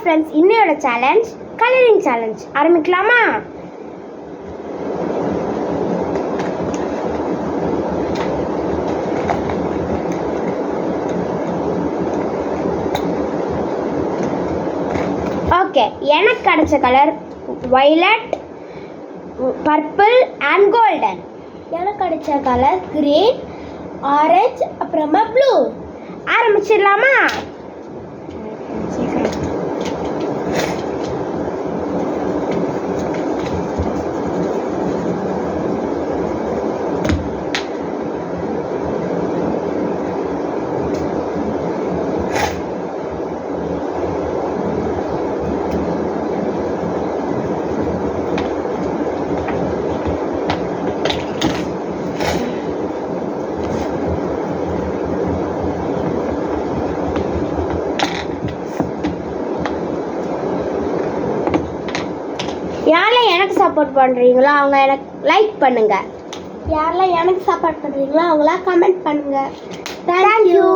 Friends, இன்னையோட challenge colouring challenge ஆரம்பிக்கலாமா? Okay, எனக்கு கிடைச்ச colour violet, purple and golden. எனக்கு கிடைச்ச கலர் கிரீன், ஆரஞ்சு, அப்புறமா ப்ளூ. ஆரம்பிச்சிடலாமா? யாரெல்லாம் எனக்கு சப்போர்ட் பண்ணுறீங்களோ அவங்க எனக்கு லைக் பண்ணுங்கள். யாரெல்லாம் எனக்கு சப்போர்ட் பண்ணுறீங்களோ அவங்களாம் கமெண்ட் பண்ணுங்கள். தேங்க்யூ.